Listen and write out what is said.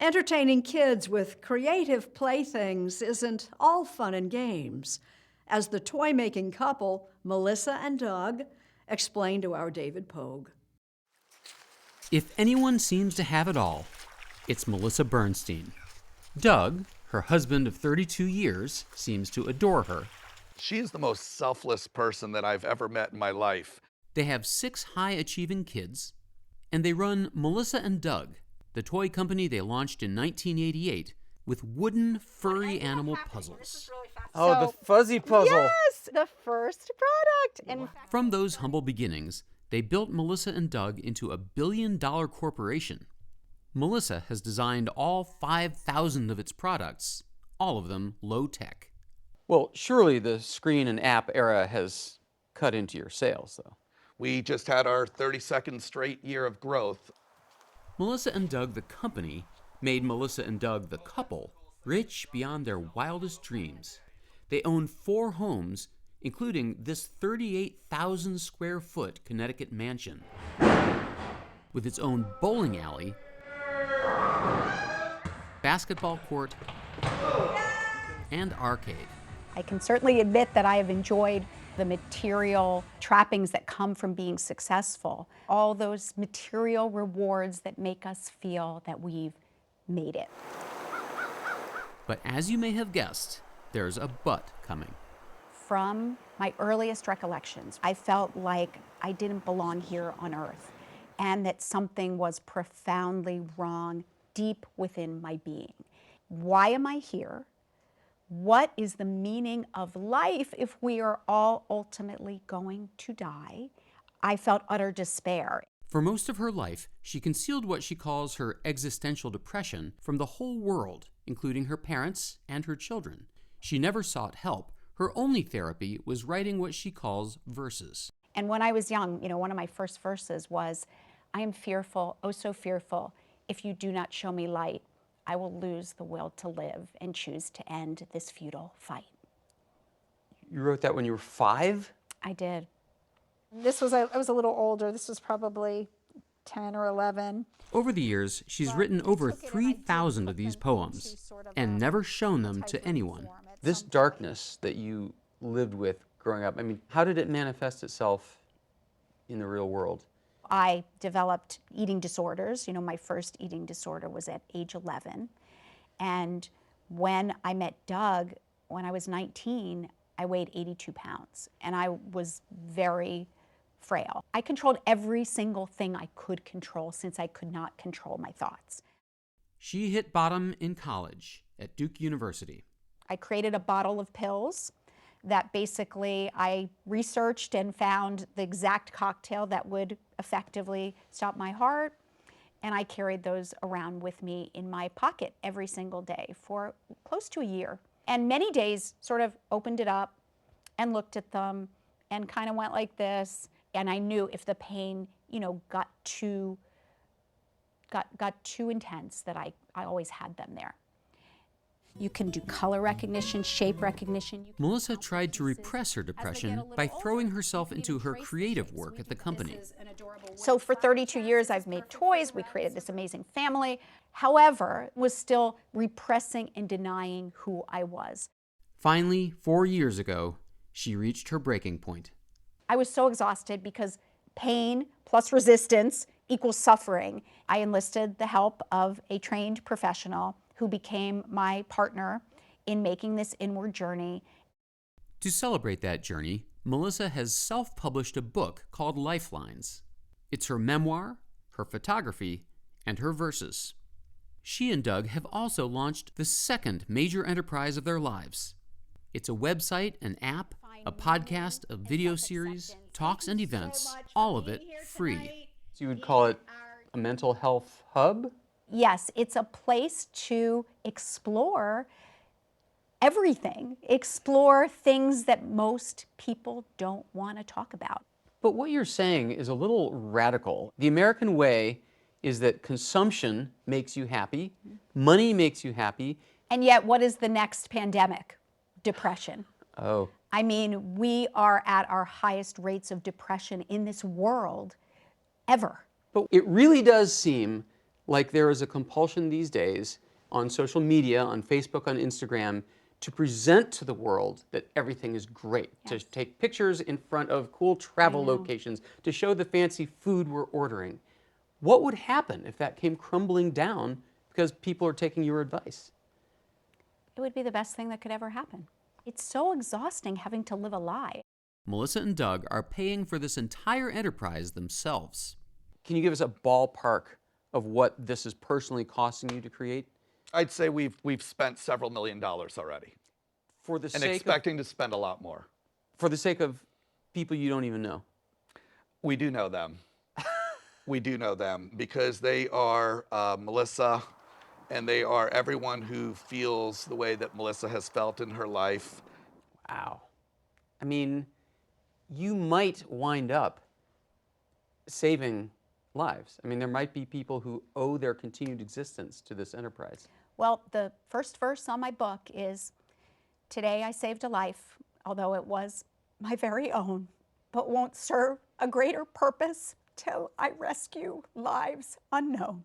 Entertaining kids with creative playthings isn't all fun and games, as the toy-making couple, Melissa and Doug, explained to our David Pogue. If anyone seems to have it all, it's Melissa Bernstein. Doug, her husband of 32 years, seems to adore her. She's the most selfless person that I've ever met in my life. They have 6 high-achieving kids, and they run Melissa and Doug, the toy company they launched in 1988 with wooden, furry animal puzzles. Oh, the fuzzy puzzle. Yes, the first product. And From those humble beginnings, they built Melissa and Doug into a billion-dollar corporation. Melissa has designed all 5,000 of its products, all of them low-tech. Well, surely the screen and app era has cut into your sales, though. We just had our 32nd straight year of growth. Melissa and Doug, the company, made Melissa and Doug, the couple, rich beyond their wildest dreams. They own 4 homes, including this 38,000 square foot Connecticut mansion, with its own bowling alley, basketball court, and arcade. I can certainly admit that I have enjoyed the material trappings that come from being successful, all those material rewards that make us feel that we've made it. But as you may have guessed, there's a but coming. From my earliest recollections, I felt like I didn't belong here on earth and that something was profoundly wrong deep within my being. Why am I here? What is the meaning of life if we are all ultimately going to die? I felt utter despair. For most of her life, she concealed what she calls her existential depression from the whole world, including her parents and her children. She never sought help. Her only therapy was writing what she calls verses. And when I was young, one of my first verses was, I am fearful, oh so fearful, if you do not show me light, I will lose the will to live and choose to end this futile fight. You wrote that when you were 5? I did. I was a little older. This was probably 10 or 11. Over the years, she's written over 3,000 of these poems and never shown them to anyone. This darkness that you lived with growing up, how did it manifest itself in the real world? I developed eating disorders. My first eating disorder was at age 11. And when I met Doug, when I was 19, I weighed 82 pounds. And I was very frail. I controlled every single thing I could control since I could not control my thoughts. She hit bottom in college at Duke University. I created a bottle of pills that basically I researched and found the exact cocktail that would effectively stop my heart. And I carried those around with me in my pocket every single day for close to a year. And many days sort of opened it up and looked at them and kind of went like this. And I knew if the pain, got too intense that I always had them there. You can do color recognition, shape recognition. Melissa tried to repress her depression by throwing herself into her creative work at the company. So for 32 years, I've made toys. We created this amazing family. However, was still repressing and denying who I was. Finally, 4 years ago, she reached her breaking point. I was so exhausted because pain plus resistance equals suffering. I enlisted the help of a trained professional who became my partner in making this inward journey. To celebrate that journey, Melissa has self-published a book called LifeLines. It's her memoir, her photography, and her verses. She and Doug have also launched the second major enterprise of their lives. It's a website, an app, a podcast, a video series, talks and events, all of it free. So you would call it a mental health hub? Yes, it's a place to explore everything, explore things that most people don't want to talk about. But what you're saying is a little radical. The American way is that consumption makes you happy, money makes you happy. And yet, what is the next pandemic? Depression. Oh. We are at our highest rates of depression in this world ever. But it really does seem like there is a compulsion these days on social media, on Facebook, on Instagram, to present to the world that everything is great, Yes. to take pictures in front of cool travel know. locations, to show the fancy food we're ordering. What would happen if that came crumbling down because people are taking your advice? It would be the best thing that could ever happen. It's so exhausting having to live a lie. Melissa and Doug are paying for this entire enterprise themselves. Can you give us a ballpark of what this is personally costing you to create? I'd say we've spent several $1 million already, For the and sake expecting to spend a lot more. for the sake of people you don't even know. We do know them. We do know them because they are Melissa, and they are everyone who feels the way that Melissa has felt in her life. Wow. I mean, you might wind up saving lives. I mean, there might be people who owe their continued existence to this enterprise. Well, the first verse on my book is, "Today I saved a life, although it was my very own, but won't serve a greater purpose till I rescue lives unknown."